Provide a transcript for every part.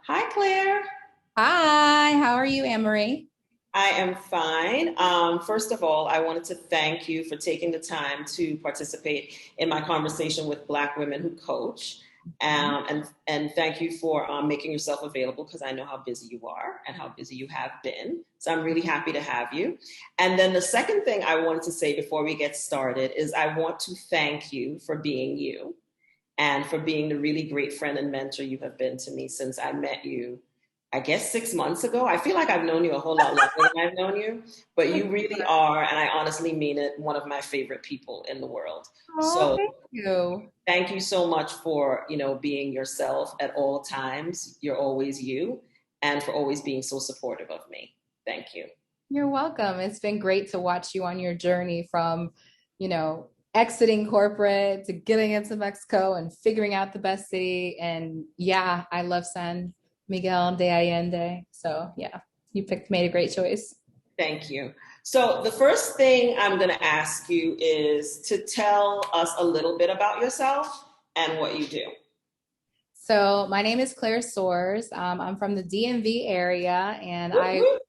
Hi, Claire. Hi, how are you, Anne-Marie? I am fine. First of all, I wanted to thank you for taking the time to participate in my conversation with Black women who coach. And thank you for making yourself available because I know how busy you are and how busy you have been. So I'm really happy to have you. And then the second thing I wanted to say before we get started is I want to thank you for being you and for being the really great friend and mentor you have been to me since I met you, I guess 6 months ago. I feel like I've known you a whole lot longer than I've known you, but you really are, and I honestly mean it, one of my favorite people in the world. Oh, So thank you. thank you so much for, being yourself at all times. You're always you, and for always being so supportive of me. Thank you. You're welcome. It's been great to watch you on your journey from, exiting corporate to getting into Mexico and figuring out the best city. And yeah, I love San Miguel de Allende. So yeah, made a great choice. Thank you. So, the first thing I'm going to ask you is to tell us a little bit about yourself and what you do. So my name is Claire Soares. I'm from the DMV area, and Whoop, I whoop.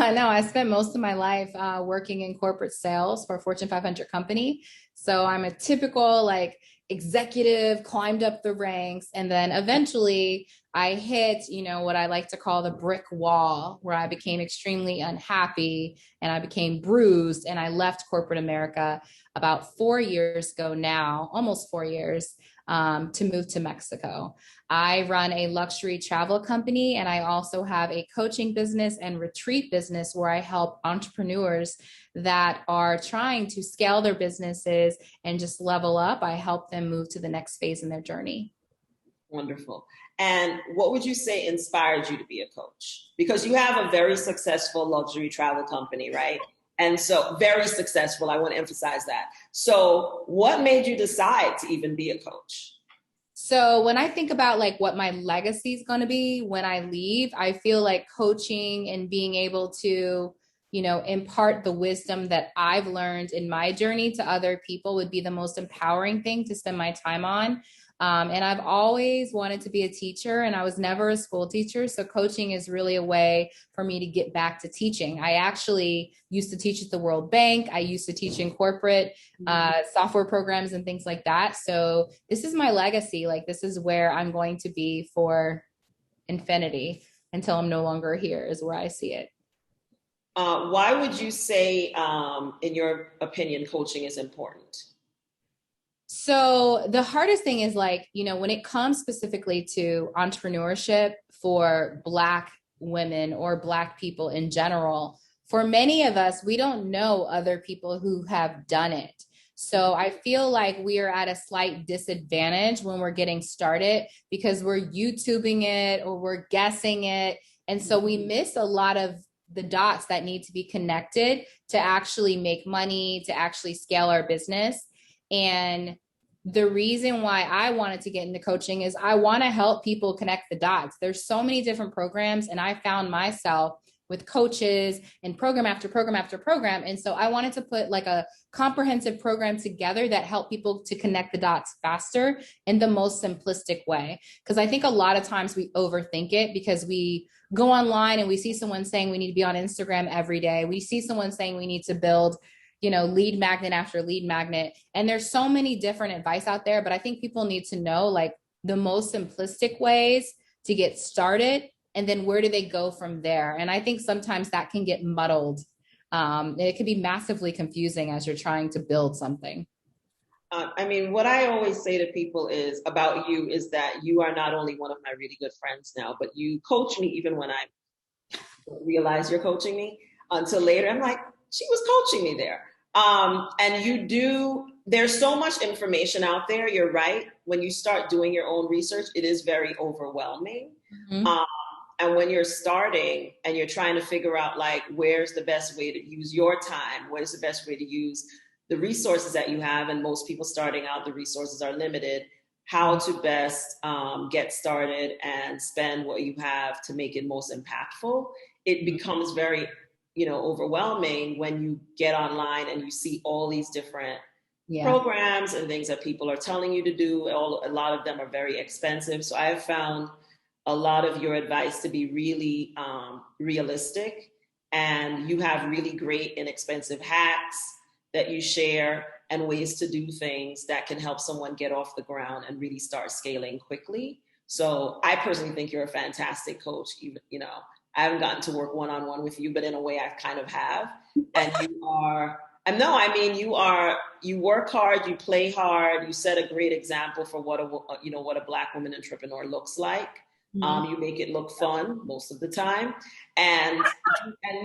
I know I spent most of my life working in corporate sales for a Fortune 500 company. So I'm a typical like executive, climbed up the ranks, and then eventually I hit, what I like to call the brick wall, where I became extremely unhappy and I became bruised, and I left corporate America about 4 years ago now, almost 4 years, to move to Mexico. I run a luxury travel company, and I also have a coaching business and retreat business where I help entrepreneurs that are trying to scale their businesses and just level up. I help them move to the next phase in their journey. Wonderful. And what would you say inspired you to be a coach? Because you have a very successful luxury travel company, right? And so, very successful. I want to emphasize that. So, what made you decide to even be a coach? So when I think about like what my legacy is going to be when I leave, I feel like coaching and being able to, impart the wisdom that I've learned in my journey to other people would be the most empowering thing to spend my time on. And I've always wanted to be a teacher, and I was never a school teacher. So coaching is really a way for me to get back to teaching. I actually used to teach at the World Bank. I used to teach in corporate software programs and things like that. So this is my legacy. Like this is where I'm going to be for infinity until I'm no longer here, is where I see it. Why would you say, in your opinion, coaching is important? So the hardest thing is like, when it comes specifically to entrepreneurship for Black women or Black people in general, for many of us, we don't know other people who have done it. So I feel like we are at a slight disadvantage when we're getting started because we're YouTubing it or we're guessing it. And so we miss a lot of the dots that need to be connected to actually make money, to actually scale our business. And the reason why I wanted to get into coaching is I want to help people connect the dots. There's so many different programs, and I found myself with coaches and program after program after program. And so I wanted to put like a comprehensive program together that helped people to connect the dots faster in the most simplistic way. Because I think a lot of times we overthink it because we go online and we see someone saying we need to be on Instagram every day. We see someone saying we need to build lead magnet after lead magnet. And there's so many different advice out there, but I think people need to know like the most simplistic ways to get started. And then where do they go from there? And I think sometimes that can get muddled. It can be massively confusing as you're trying to build something. I mean, what I always say to people is about you is that you are not only one of my really good friends now, but you coach me even when I don't realize you're coaching me until later. I'm like, she was coaching me there. And you do, there's so much information out there. You're right. When you start doing your own research, it is very overwhelming. Mm-hmm. Um, and when you're starting and you're trying to figure out like where's the best way to use your time, what is the best way to use the resources that you have, and most people starting out, the resources are limited, how to best get started and spend what you have to make it most impactful. It becomes very overwhelming when you get online and you see all these different Yeah. programs and things that people are telling you to do. A lot of them are very expensive. So I have found a lot of your advice to be really realistic, and you have really great inexpensive hacks that you share and ways to do things that can help someone get off the ground and really start scaling quickly. So I personally think you're a fantastic coach. You know, I haven't gotten to work one-on-one with you, but in a way I kind of have. And you are, and no, I mean, you work hard, you play hard, you set a great example for what what a Black woman entrepreneur looks like. You make it look fun most of the time. And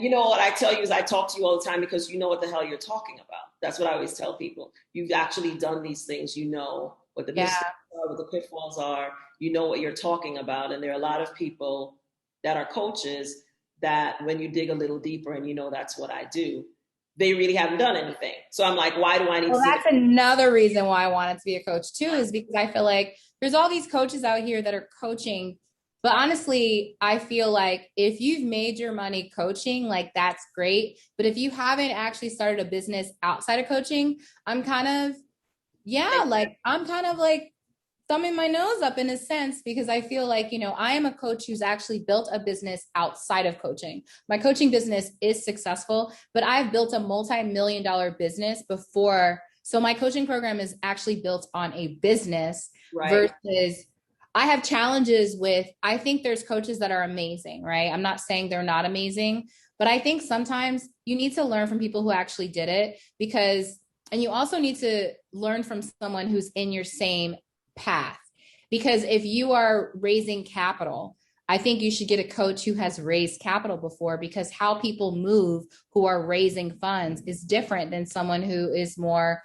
you know what I tell you is I talk to you all the time because you know what the hell you're talking about. That's what I always tell people. You've actually done these things. You know what the mistakes are, what the pitfalls are. You know what you're talking about. And there are a lot of people that are coaches that when you dig a little deeper and you know that's what I do, they really haven't done anything. So I'm like, why do I need to? That's another reason why I wanted to be a coach too, is because I feel like there's all these coaches out here that are coaching. But honestly, I feel like if you've made your money coaching, like that's great. But if you haven't actually started a business outside of coaching, I'm kind of like thumbing my nose up in a sense, because I feel like, you know, I am a coach who's actually built a business outside of coaching. My coaching business is successful, but I've built a multi-million-dollar business before. So my coaching program is actually built on a business versus I have challenges with, I think there's coaches that are amazing, right? I'm not saying they're not amazing, but I think sometimes you need to learn from people who actually did it and you also need to learn from someone who's in your same path. Because if you are raising capital, I think you should get a coach who has raised capital before, because how people move who are raising funds is different than someone who is more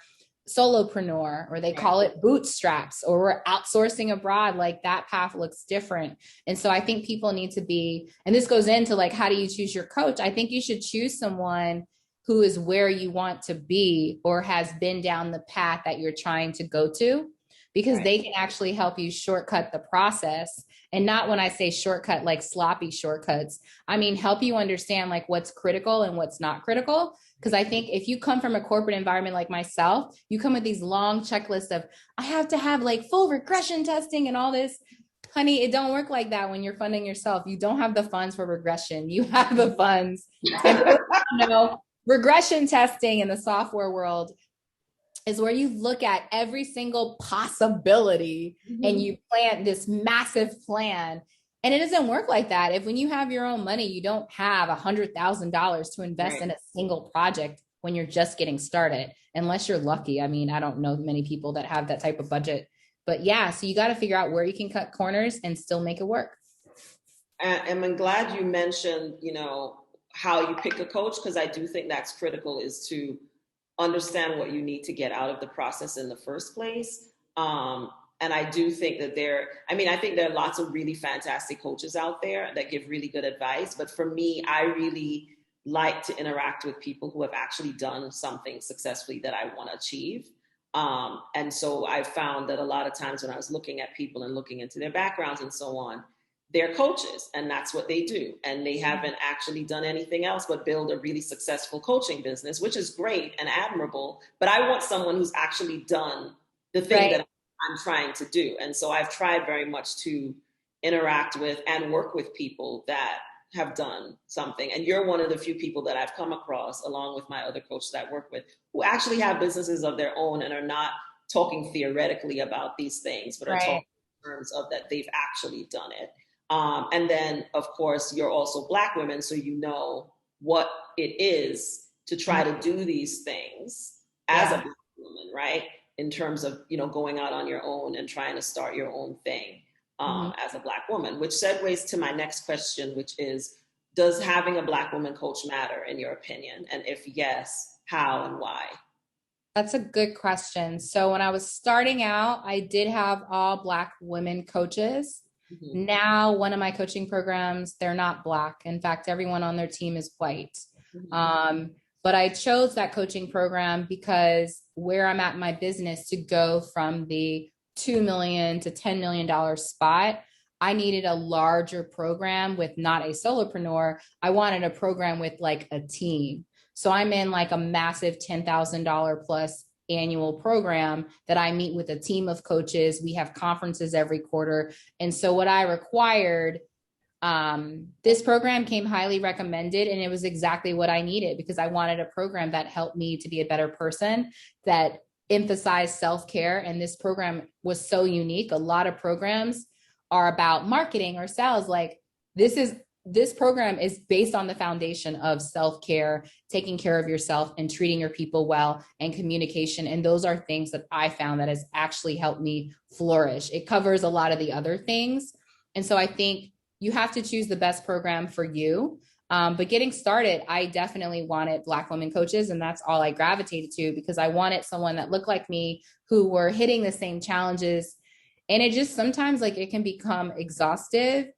solopreneur, or they call it bootstraps, or we're outsourcing abroad. Like that path looks different. And so I think people need to be, and this goes into like, how do you choose your coach? I think you should choose someone who is where you want to be or has been down the path that you're trying to go to, because they can actually help you shortcut the process. And not when I say shortcut, like sloppy shortcuts, I mean, help you understand like what's critical and what's not critical. Because I think if you come from a corporate environment like myself, you come with these long checklists of, I have to have like full regression testing and all this. Honey, it don't work like that when you're funding yourself. You don't have the funds for regression. You have the funds. And, you know, regression testing in the software world is where you look at every single possibility and you plant this massive plan. And it doesn't work like that. If when you have your own money, you don't have $100,000 to invest in a single project when you're just getting started, unless you're lucky. I mean, I don't know many people that have that type of budget, but yeah, so you got to figure out where you can cut corners and still make it work. And I'm glad you mentioned, you know, how you pick a coach, because I do think that's critical, is to understand what you need to get out of the process in the first place. And I do think that I think there are lots of really fantastic coaches out there that give really good advice. But for me, I really like to interact with people who have actually done something successfully that I want to achieve. And so I found that a lot of times when I was looking at people and looking into their backgrounds and so on, they're coaches and that's what they do. And they haven't actually done anything else but build a really successful coaching business, which is great and admirable. But I want someone who's actually done the thing that I'm trying to do. And so I've tried very much to interact with and work with people that have done something. And you're one of the few people that I've come across, along with my other coaches that I work with, who actually have businesses of their own and are not talking theoretically about these things, but are talking in terms of that they've actually done it. And then, of course, you're also Black women, so you know what it is to try to do these things as a Black woman, right? In terms of, you know, going out on your own and trying to start your own thing as a Black woman, which segues to my next question, which is, does having a Black woman coach matter in your opinion? And if yes, how and why? That's a good question. So when I was starting out, I did have all Black women coaches. Now, one of my coaching programs, they're not Black. In fact, everyone on their team is white. But I chose that coaching program because where I'm at in my business, to go from the $2 million to $10 million spot, I needed a larger program with not a solopreneur. I wanted a program with like a team. So I'm in like a massive $10,000 plus annual program that I meet with a team of coaches. We have conferences every quarter. And so what I required, this program came highly recommended, and it was exactly what I needed, because I wanted a program that helped me to be a better person, that emphasized self-care. And this program was so unique. A lot of programs are about marketing or sales. Like this program is based on the foundation of self-care, taking care of yourself and treating your people well, and communication. And those are things that I found that has actually helped me flourish. It covers a lot of the other things. And so I think you have to choose the best program for you. But getting started, I definitely wanted Black women coaches, and that's all I gravitated to, because I wanted someone that looked like me, who were hitting the same challenges. And it just sometimes, like, it can become exhaustive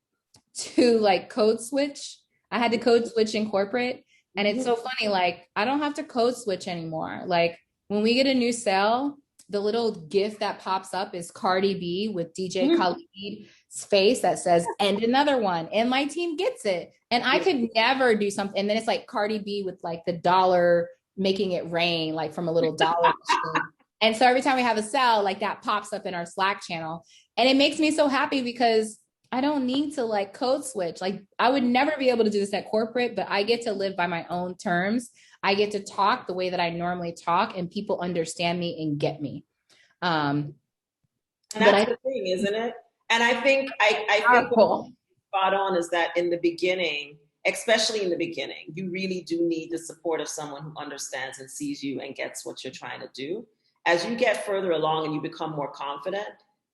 to like code switch. I had to code switch in corporate, and it's so funny. Like, I don't have to code switch anymore. Like, when we get a new sale, the little GIF that pops up is Cardi B with DJ Khaled's face that says, "and another one," and my team gets it. And I could never do something. And then it's like Cardi B with like the dollar making it rain, like from a little dollar machine. And so every time we have a sale, like that pops up in our Slack channel. And it makes me so happy, because I don't need to like code switch. Like, I would never be able to do this at corporate, but I get to live by my own terms. I get to talk the way that I normally talk, and people understand me and get me. And that's the thing, isn't it? And I think what's spot on is that in the beginning, especially in the beginning, you really do need the support of someone who understands and sees you and gets what you're trying to do. As you get further along and you become more confident,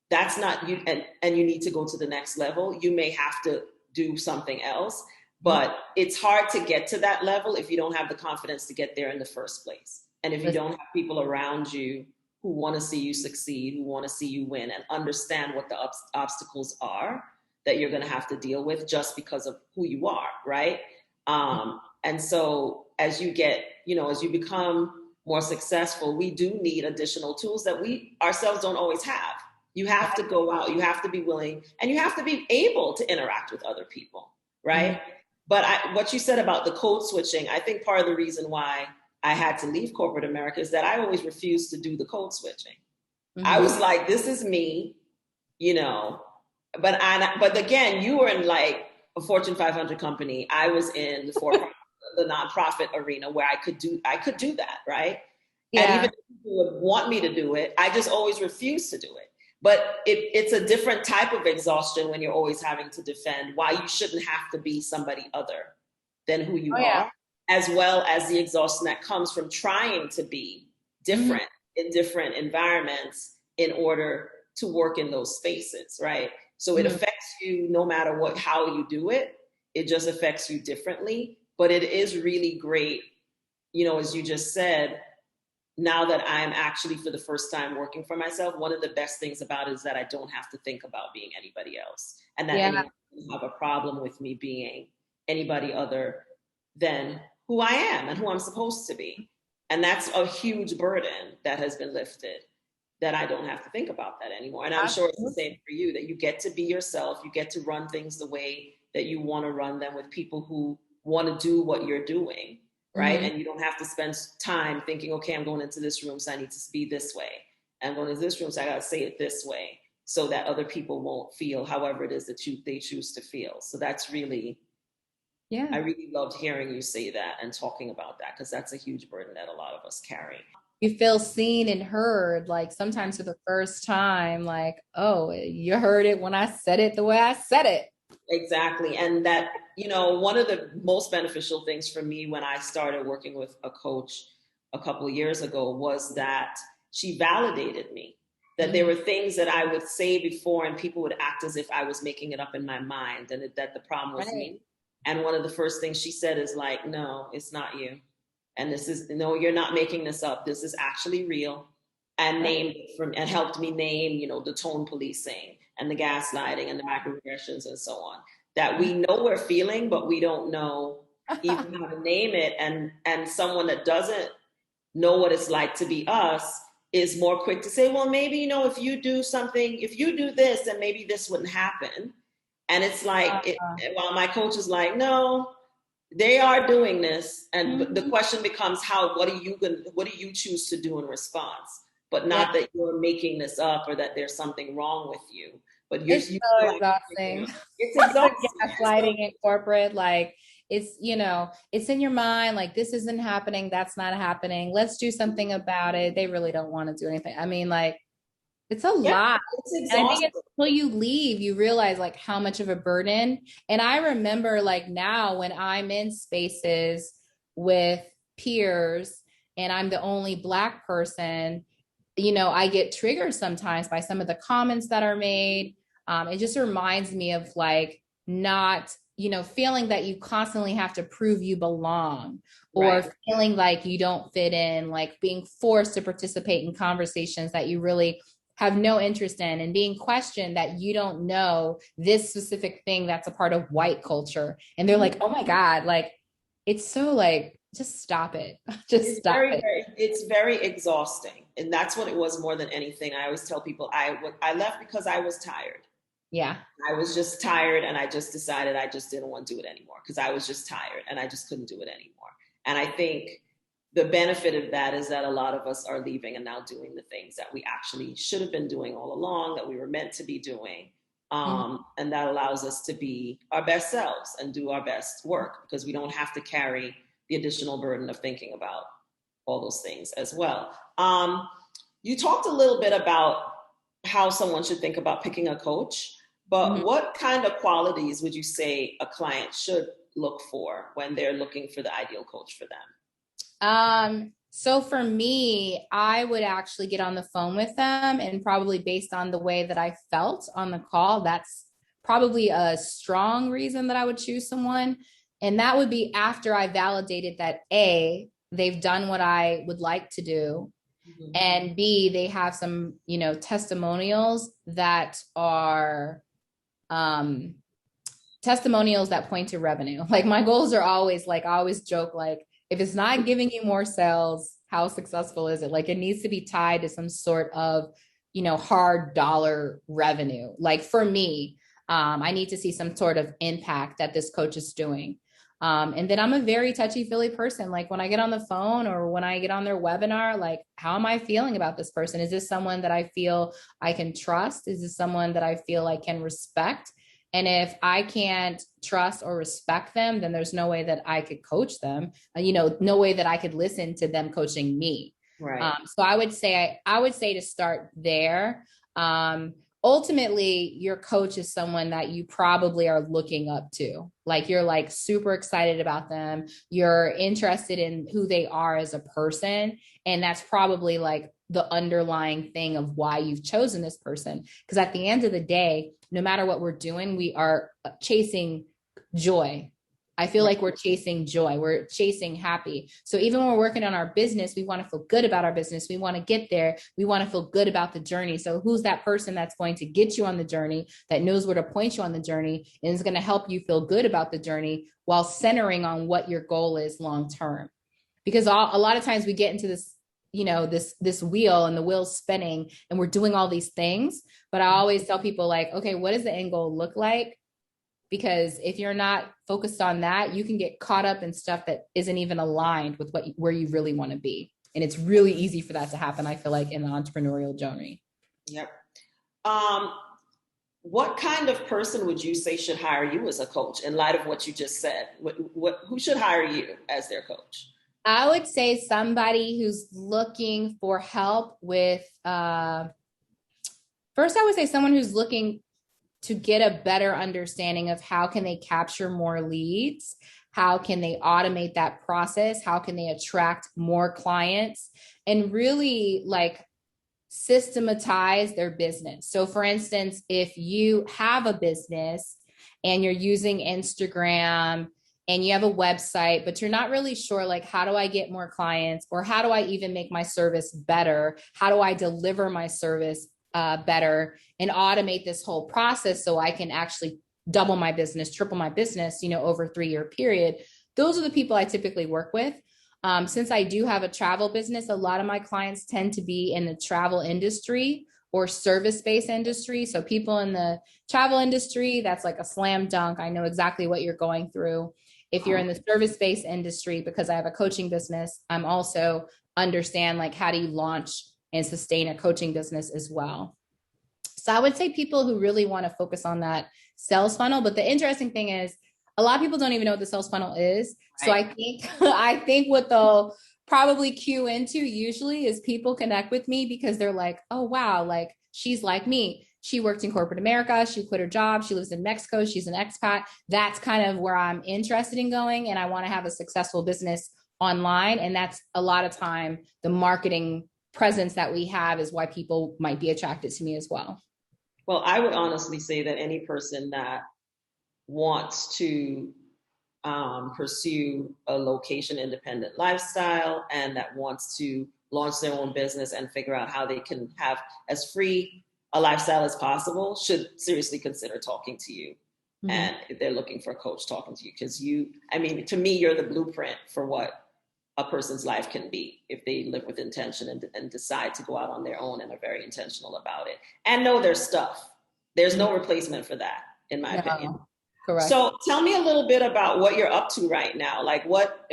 that's not you, and you need to go to the next level. You may have to do something else, but it's hard to get to that level if you don't have the confidence to get there in the first place. And if you don't have people around you who want to see you succeed, who want to see you win, and understand what the obstacles are that you're going to have to deal with just because of who you are, right? And so as you get, as you become more successful, we do need additional tools that we ourselves don't always have. You have to go out, you have to be willing, and you have to be able to interact with other people, right? But what you said about the code switching, I think part of the reason why I had to leave corporate America is that I always refused to do the code switching. I was like, this is me, but again, you were in like a Fortune 500 company. I was in the nonprofit arena where I could do that, right? Yeah. And even if people would want me to do it, I just always refused to do it. But it's a different type of exhaustion when you're always having to defend why you shouldn't have to be somebody other than who you are, as well as the exhaustion that comes from trying to be different in different environments in order to work in those spaces, right? So it affects you no matter how you do it. It just affects you differently. But it is really great, as you just said, now that I'm actually for the first time working for myself, one of the best things about it is that I don't have to think about being anybody else, and that anyone doesn't have a problem with me being anybody other than who I am and who I'm supposed to be. And that's a huge burden that has been lifted, that I don't have to think about that anymore. And I'm sure it's the same for you, that you get to be yourself, you get to run things the way that you want to run them, with people who want to do what you're doing. Right. And you don't have to spend time thinking, okay, I'm going into this room, so I need to be this way. I'm going into this room, so I got to say it this way, so that other people won't feel however it is that they choose to feel. So that's really, I really loved hearing you say that and talking about that, because that's a huge burden that a lot of us carry. You feel seen and heard, like sometimes for the first time, like, oh, you heard it when I said it the way I said it. Exactly. And that, one of the most beneficial things for me when I started working with a coach a couple of years ago was that she validated me, that there were things that I would say before and people would act as if I was making it up in my mind, and that the problem was me. And one of the first things she said is like, no, it's not you. And no, you're not making this up. This is actually real. And and helped me name, the tone policing and the gaslighting and the microaggressions and so on, that we know we're feeling, but we don't know even how to name it. And someone that doesn't know what it's like to be us is more quick to say, well, maybe, if you do something, if you do this, then maybe this wouldn't happen. And it's like, while my coach is like, no, They are doing this, and the question becomes what do you choose to do in response? But not that you're making this up or that there's something wrong with you. But It's you so still have to figure exhausting. it out. It's The exhausting. gaslighting in corporate, like it's, it's in your mind, like this isn't happening, that's not happening. Let's do something about it. They really don't want to do anything. I mean, like it's a Yeah, lot. it's And I think exhausting. it's until you leave, you realize like how much of a burden. And I remember like now when I'm in spaces with peers and I'm the only Black person, I get triggered sometimes by some of the comments that are made. It just reminds me of like not, feeling that you constantly have to prove you belong or Right. feeling like you don't fit in, like being forced to participate in conversations that you really have no interest in and being questioned that you don't know this specific thing that's a part of white culture. And they're like, oh my God, like it's so like, just stop it. Just It's stop it. it's very exhausting. And that's what it was more than anything. I always tell people I left because I was tired. Yeah. I was just tired and I just decided I just didn't want to do it anymore because I was just tired and I just couldn't do it anymore. And I think the benefit of that is that a lot of us are leaving and now doing the things that we actually should have been doing all along, that we were meant to be doing. And that allows us to be our best selves and do our best work because we don't have to carry the additional burden of thinking about all those things as well. You talked a little bit about how someone should think about picking a coach, but Mhm. what kind of qualities would you say a client should look for when they're looking for the ideal coach for them? So for me, I would actually get on the phone with them and probably based on the way that I felt on the call, that's probably a strong reason that I would choose someone. And that would be after I validated that A, they've done what I would like to do, Mm-hmm. and B, they have some, testimonials that are um testimonials that point to revenue. Like my goals are always like, I always joke, like, if it's not giving you more sales, how successful is it? Like it needs to be tied to some sort of, hard dollar revenue. Like for me, I need to see some sort of impact that this coach is doing. And then I'm a very touchy feely person. Like when I get on the phone or when I get on their webinar, like, how am I feeling about this person? Is this someone that I feel I can trust? Is this someone that I feel I can respect? And if I can't trust or respect them, then there's no way that I could coach them. No way that I could listen to them coaching me. Right. So I would say to start there. Ultimately, your coach is someone that you probably are looking up to. Like you're like super excited about them. You're interested in who they are as a person. And that's probably like the underlying thing of why you've chosen this person. Because at the end of the day, no matter what we're doing, we are chasing joy. I feel Right. like we're chasing joy. We're chasing happy. So even when we're working on our business, we want to feel good about our business. We want to get there. We want to feel good about the journey. So who's that person that's going to get you on the journey, that knows where to point you on the journey, and is going to help you feel good about the journey while centering on what your goal is long term? Because a lot of times we get into this, this wheel, and the wheel's spinning and we're doing all these things. But I always tell people like, okay, what does the end goal look like? Because if you're not focused on that, you can get caught up in stuff that isn't even aligned with where you really want to be. And it's really easy for that to happen, I feel like, in the entrepreneurial journey. Yep. Um, what kind of person would you say should hire you as a coach in light of what you just said? Who should hire you as their coach? I would say somebody who's looking for help with, first, I would say someone who's looking to get a better understanding of how can they capture more leads, how can they automate that process, how can they attract more clients, and really like systematize their business. So for instance, if you have a business and you're using Instagram and you have a website, but you're not really sure, like, how do I get more clients, or how do I even make my service better? How do I deliver my service better and automate this whole process so I can actually double my business, triple my business, over a 3-year period? Those are the people I typically work with. Since I do have a travel business, a lot of my clients tend to be in the travel industry or service-based industry. So people in the travel industry, that's like a slam dunk. I know exactly what you're going through. If you're in the service-based industry, because I have a coaching business, I'm also understand like how do you launch and sustain a coaching business as well. So I would say people who really want to focus on that sales funnel. But the interesting thing is a lot of people don't even know what the sales funnel is. Right. So I think what they'll probably cue into usually is people connect with me because they're like, oh, wow, like she's like me. She worked in corporate America. She quit her job. She lives in Mexico. She's an expat. That's kind of where I'm interested in going. And I want to have a successful business online. And that's a lot of time, the marketing presence that we have is why people might be attracted to me as well. Well, I would honestly say that any person that wants to pursue a location independent lifestyle and that wants to launch their own business and figure out how they can have as free a lifestyle as possible should seriously consider talking to you. Mm-hmm. And if they're looking for a coach, talking to you, because to me, you're the blueprint for what a person's life can be if they live with intention and decide to go out on their own and are very intentional about it and know their stuff. There's no replacement for that, in my opinion. Correct. So tell me a little bit about what you're up to right now. Like what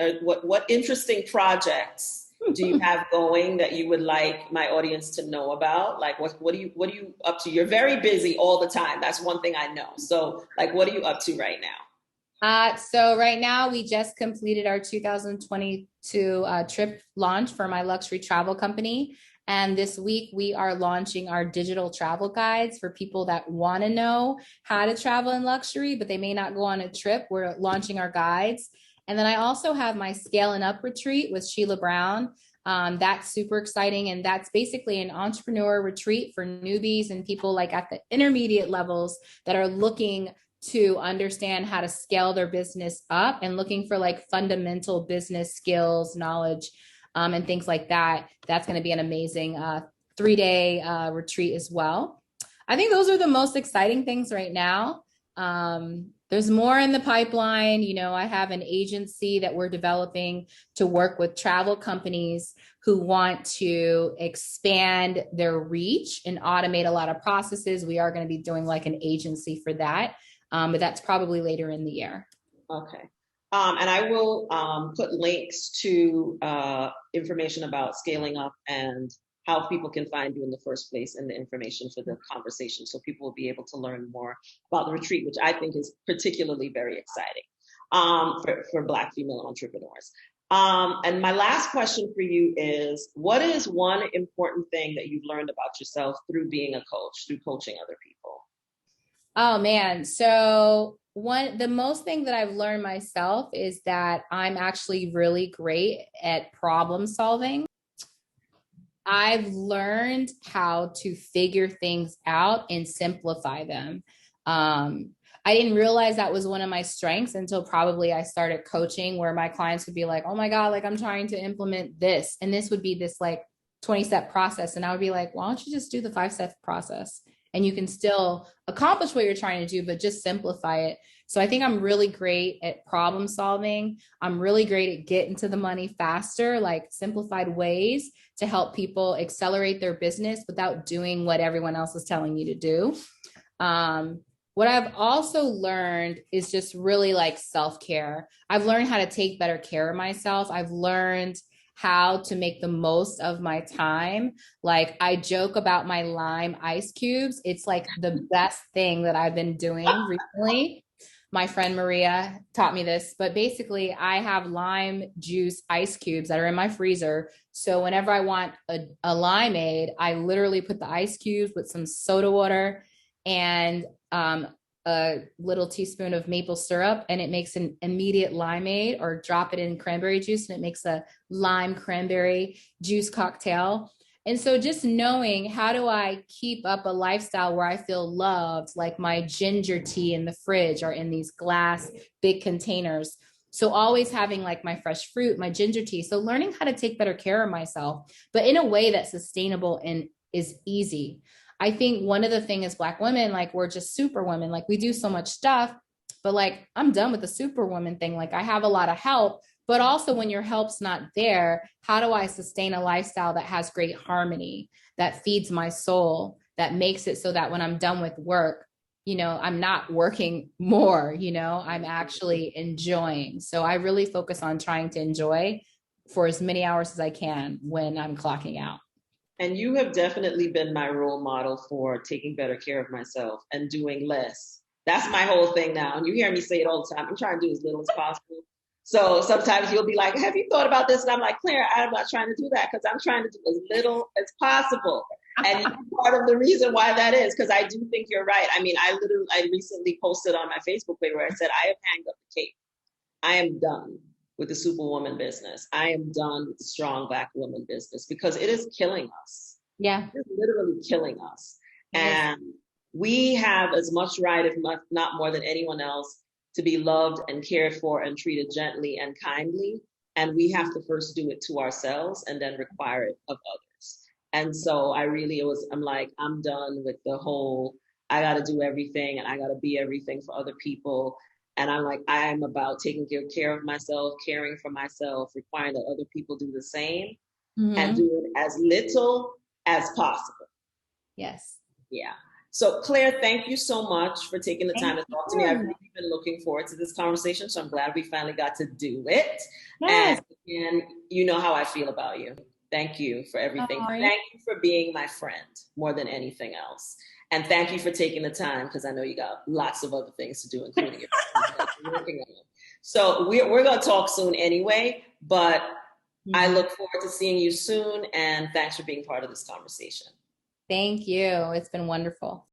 interesting projects do you have going that you would like my audience to know about? Like what are you up to? You're very busy all the time. That's one thing I know. So like, what are you up to right now? So right now we just completed our 2022 trip launch for my luxury travel company. And this week we are launching our digital travel guides for people that want to know how to travel in luxury, but they may not go on a trip. We're launching our guides. And then I also have my Scaling Up retreat with Sheila Brown. That's super exciting. And that's basically an entrepreneur retreat for newbies and people like at the intermediate levels that are looking to understand how to scale their business up and looking for like fundamental business skills, knowledge, and things like that. That's going to be an amazing 3-day retreat as well. I think those are the most exciting things right now. There's more in the pipeline. I have an agency that we're developing to work with travel companies who want to expand their reach and automate a lot of processes. We are going to be doing like an agency for that. But that's probably later in the year. Okay. And I will put links to information about Scaling Up and how people can find you in the first place and the information for the conversation. So people will be able to learn more about the retreat, which I think is particularly very exciting for Black female entrepreneurs. And my last question for you is, what is one important thing that you've learned about yourself through being a coach, through coaching other people? Oh man. So the most thing that I've learned myself is that I'm actually really great at problem solving. I've learned how to figure things out and simplify them. I didn't realize that was one of my strengths until probably I started coaching, where my clients would be like, oh my God, like I'm trying to implement this. And this would be this like 20-step process. And I would be like, why don't you just do the 5-step process? And you can still accomplish what you're trying to do, but just simplify it. So I think I'm really great at problem solving. I'm really great at getting to the money faster, like simplified ways to help people accelerate their business without doing what everyone else is telling you to do. What I've also learned is just really like self-care. I've learned how to take better care of myself. I've learned how to make the most of my time. Like I joke about my lime ice cubes. It's like the best thing that I've been doing recently. My friend Maria taught me this, but basically I have lime juice ice cubes that are in my freezer. So whenever I want a limeade, I literally put the ice cubes with some soda water and a little teaspoon of maple syrup, and it makes an immediate limeade, or drop it in cranberry juice and it makes a lime cranberry juice cocktail. And so just knowing, how do I keep up a lifestyle where I feel loved, like my ginger tea in the fridge are in these glass big containers. So always having like my fresh fruit, my ginger tea. So learning how to take better care of myself, but in a way that's sustainable and is easy. I think one of the things as Black women, like we're just super women, like we do so much stuff, but like I'm done with the superwoman thing. Like I have a lot of help, but also when your help's not there, how do I sustain a lifestyle that has great harmony, that feeds my soul, that makes it so that when I'm done with work, I'm not working more, I'm actually enjoying. So I really focus on trying to enjoy for as many hours as I can when I'm clocking out. And you have definitely been my role model for taking better care of myself and doing less. That's my whole thing now. And you hear me say it all the time. I'm trying to do as little as possible. So sometimes you'll be like, have you thought about this? And I'm like, Claire, I'm not trying to do that because I'm trying to do as little as possible. And part of the reason why that is because I do think you're right. I mean, I recently posted on my Facebook page where I said, I have hanged up the cape. I am done with the superwoman business. I am done with the strong Black woman business because it is killing us. Yeah. It's literally killing us. And we have as much right, if not more than anyone else, to be loved and cared for and treated gently and kindly. And we have to first do it to ourselves and then require it of others. And so I'm like, I'm done with the whole, I got to do everything and I got to be everything for other people. And I'm like, I'm about taking good care of myself, caring for myself, requiring that other people do the same and do it as little as possible. Yes. Yeah. So Claire, thank you so much for taking the time to talk to me. I've really been looking forward to this conversation. So I'm glad we finally got to do it. Yes. And you know how I feel about you. Thank you for everything. Thank you for being my friend more than anything else. And thank you for taking the time because I know you got lots of other things to do, including your working on it. So we're going to talk soon anyway, but I look forward to seeing you soon. And thanks for being part of this conversation. Thank you. It's been wonderful.